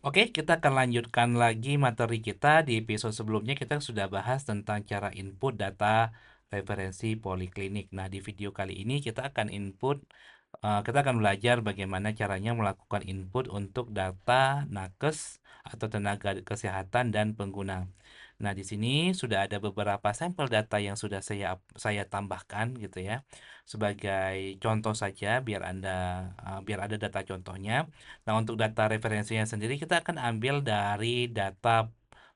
Oke, kita akan lanjutkan lagi materi kita. Di episode sebelumnya kita sudah bahas tentang cara input data referensi poliklinik. Nah, di video kali ini kita akan belajar bagaimana caranya melakukan input untuk data nakes atau tenaga kesehatan dan pengguna. Nah, di sini sudah ada beberapa sampel data yang sudah saya tambahkan gitu ya. Sebagai contoh saja biar ada data contohnya. Nah, untuk data referensinya sendiri kita akan ambil dari data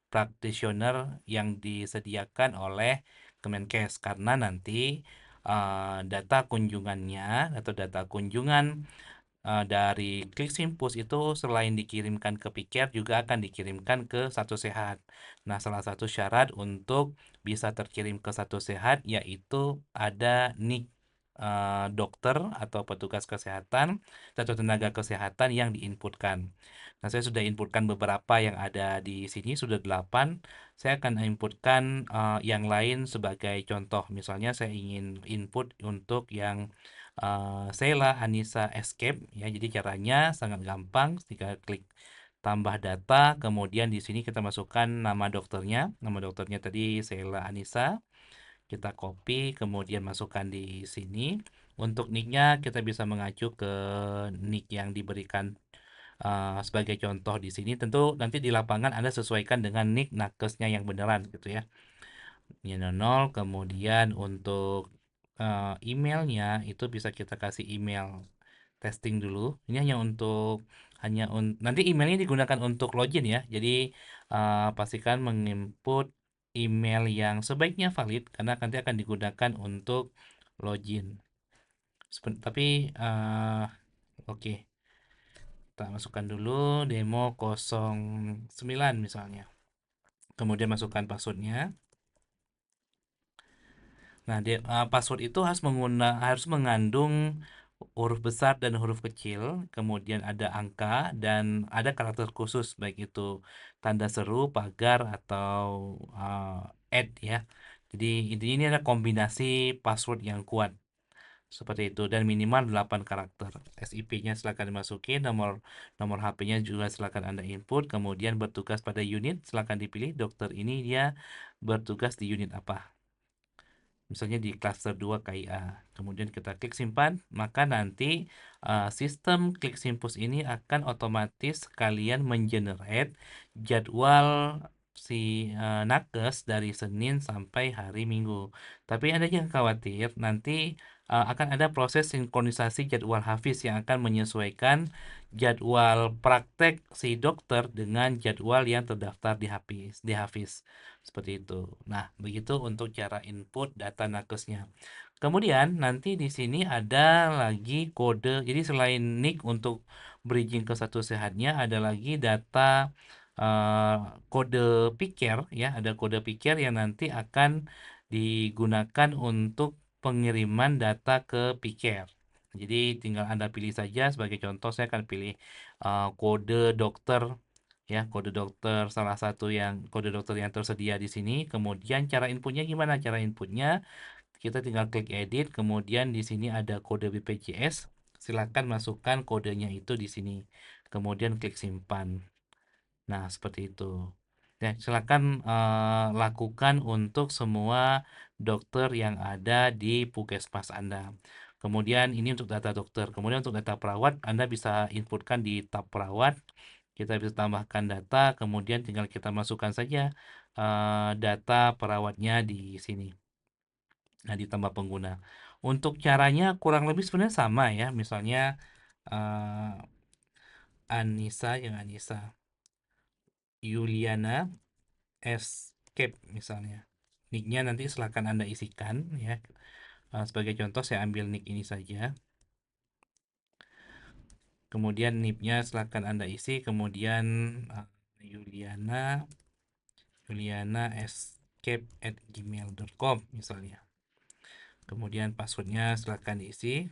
practitioner yang disediakan oleh Kemenkes karena nanti data kunjungannya atau data kunjungan dari Kliksimpus itu selain dikirimkan ke Piker juga akan dikirimkan ke Satu Sehat. Nah, salah satu syarat untuk bisa terkirim ke Satu Sehat yaitu ada NIK dokter atau petugas kesehatan atau tenaga kesehatan yang diinputkan. Nah, saya sudah inputkan beberapa yang ada di sini, sudah 8. Saya akan inputkan yang lain sebagai contoh. Misalnya saya ingin input untuk yang Sheila Anissa Escape ya. Jadi caranya sangat gampang, tinggal klik tambah data, kemudian di sini kita masukkan nama dokternya. Nama dokternya tadi Sheila Anissa. Kita copy, kemudian masukkan di sini. Untuk nicknya kita bisa mengacu ke nick yang diberikan sebagai contoh di sini. Tentu nanti di lapangan Anda sesuaikan dengan nick nakesnya yang beneran gitu ya. Ini 00, kemudian untuk emailnya itu bisa kita kasih email testing dulu. Ini nanti emailnya digunakan untuk login ya. Jadi pastikan menginput email yang sebaiknya valid karena nanti akan digunakan untuk login. Tapi oke, kita masukkan dulu demo 09 misalnya. Kemudian masukkan passwordnya. Nah, password itu harus mengandung huruf besar dan huruf kecil, kemudian ada angka dan ada karakter khusus baik itu tanda seru, pagar atau add ya. Jadi intinya ini ada kombinasi password yang kuat seperti itu dan minimal 8 karakter. SIP-nya silakan dimasukin, nomor nomor HP-nya juga silakan Anda input, kemudian bertugas pada unit silakan dipilih dokter ini dia bertugas di unit apa, misalnya di cluster 2 KIA. Kemudian kita klik simpan, maka nanti sistem klik simpus ini akan otomatis kalian mengenerate jadwal si nakes dari Senin sampai hari Minggu. Tapi Anda jangan khawatir, nanti akan ada proses sinkronisasi jadwal Hafiz yang akan menyesuaikan jadwal praktek si dokter dengan jadwal yang terdaftar di Hafiz. Seperti itu. Nah, begitu untuk cara input data nakesnya. Kemudian nanti di sini ada lagi kode. Jadi selain nick untuk bridging ke Satu Sehatnya ada lagi data eh, kode piker ya, ada kode piker yang nanti akan digunakan untuk pengiriman data ke piker. Jadi tinggal Anda pilih saja, sebagai contoh saya akan pilih kode dokter ya, kode dokter yang tersedia di sini. Kemudian cara inputnya gimana? Cara inputnya kita tinggal klik edit, kemudian di sini ada kode BPJS, silakan masukkan kodenya itu di sini, kemudian klik simpan. Nah, seperti itu ya. Silakan lakukan untuk semua dokter yang ada di puskesmas Anda. Kemudian ini untuk data dokter. Kemudian untuk data perawat Anda bisa inputkan di tab perawat. Kita bisa tambahkan data, kemudian tinggal kita masukkan saja data perawatnya di sini. Nah, ditambah pengguna. Untuk caranya kurang lebih sebenarnya sama ya. Misalnya eh, Anissa Yuliana Escape misalnya. Nicknya nanti silahkan Anda isikan ya. Sebagai contoh saya ambil nick ini saja. Kemudian nicknya silahkan Anda isi. Kemudian uh, Yuliana Yuliana escape@gmail.com misalnya. Kemudian passwordnya silahkan diisi.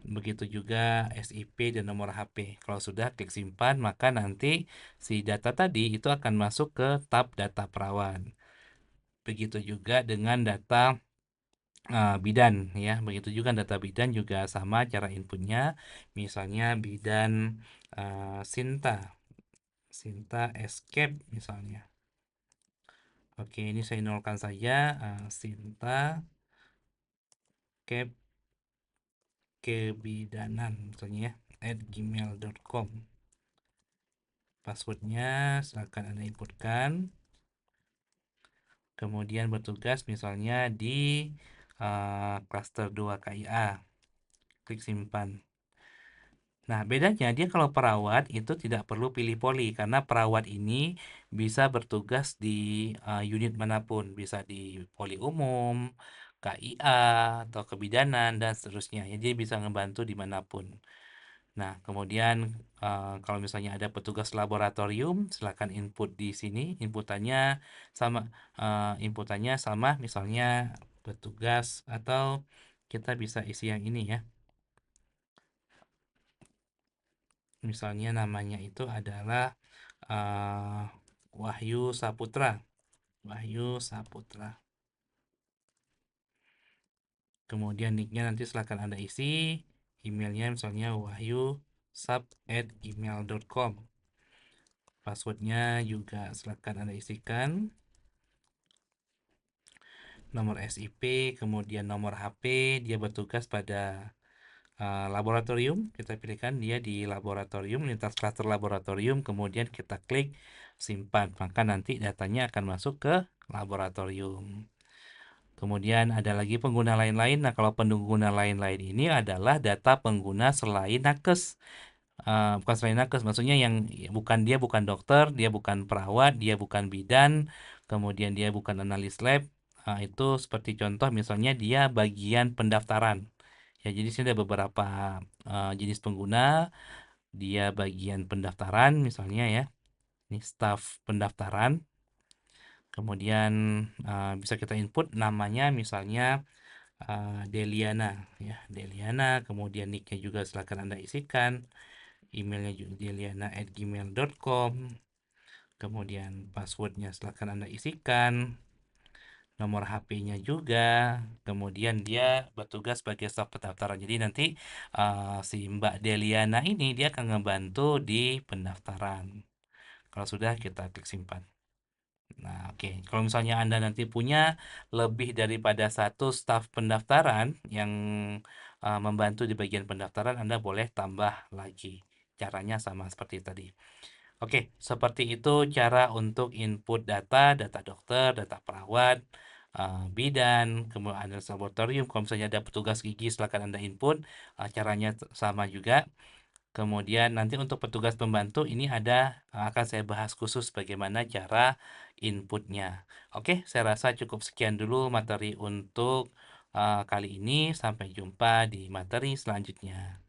Begitu juga SIP dan nomor HP. Kalau sudah klik simpan, maka nanti si data tadi itu akan masuk ke tab data perawat. Begitu juga dengan data bidan ya. Begitu juga data bidan juga sama cara inputnya. Misalnya bidan Sinta, Sinta Escape misalnya. Oke, ini saya nolkan saja Sinta Escape kebidanan misalnya ya, @gmail.com. Passwordnya silahkan Anda inputkan. Kemudian bertugas misalnya di klaster 2 KIA. Klik simpan. Nah, bedanya dia kalau perawat itu tidak perlu pilih poli karena perawat ini bisa bertugas di unit manapun, bisa di poli umum, KIA atau kebidanan dan seterusnya. Jadi dia bisa ngebantu dimanapun. Nah, kemudian kalau misalnya ada petugas laboratorium, silakan input di sini. Inputannya sama, misalnya petugas atau kita bisa isi yang ini ya. Misalnya namanya itu adalah uh, Wahyu Saputra. Wahyu Saputra. Kemudian nicknya nanti silakan Anda isi. Emailnya misalnya wahyusap@gmail.com. Passwordnya juga silakan Anda isikan. Nomor SIP, kemudian nomor HP, dia bertugas pada laboratorium. Kita pilihkan dia di laboratorium, lintas klaster laboratorium, kemudian kita klik simpan. Maka nanti datanya akan masuk ke laboratorium. Kemudian ada lagi pengguna lain-lain. Nah, kalau pengguna lain-lain ini adalah data pengguna selain nakes. Bukan selain nakes, maksudnya yang bukan, dia bukan dokter, dia bukan perawat, dia bukan bidan, kemudian dia bukan analis lab. Itu seperti contoh misalnya dia bagian pendaftaran. Ya, jadi sini ada beberapa jenis pengguna. Dia bagian pendaftaran misalnya ya. Ini staf pendaftaran. Kemudian bisa kita input namanya misalnya Deliana ya, Deliana. Kemudian nicknya juga silakan Anda isikan. Emailnya juga deliana@gmail.com. Kemudian passwordnya silakan Anda isikan. Nomor HP-nya juga. Kemudian dia bertugas sebagai staf pendaftaran. Jadi nanti si Mbak Deliana ini dia akan ngebantu di pendaftaran. Kalau sudah, kita klik simpan. Nah, oke. Kalau misalnya Anda nanti punya lebih daripada satu staf pendaftaran yang membantu di bagian pendaftaran, Anda boleh tambah lagi. Caranya sama seperti tadi. Oke, seperti itu cara untuk input data, data dokter, data perawat, bidan, kemudian ada laboratorium. Kalau misalnya ada petugas gigi, silakan Anda input. Caranya sama juga. Kemudian nanti untuk petugas pembantu ini akan saya bahas khusus bagaimana cara inputnya. Oke, saya rasa cukup sekian dulu materi untuk kali ini. Sampai jumpa di materi selanjutnya.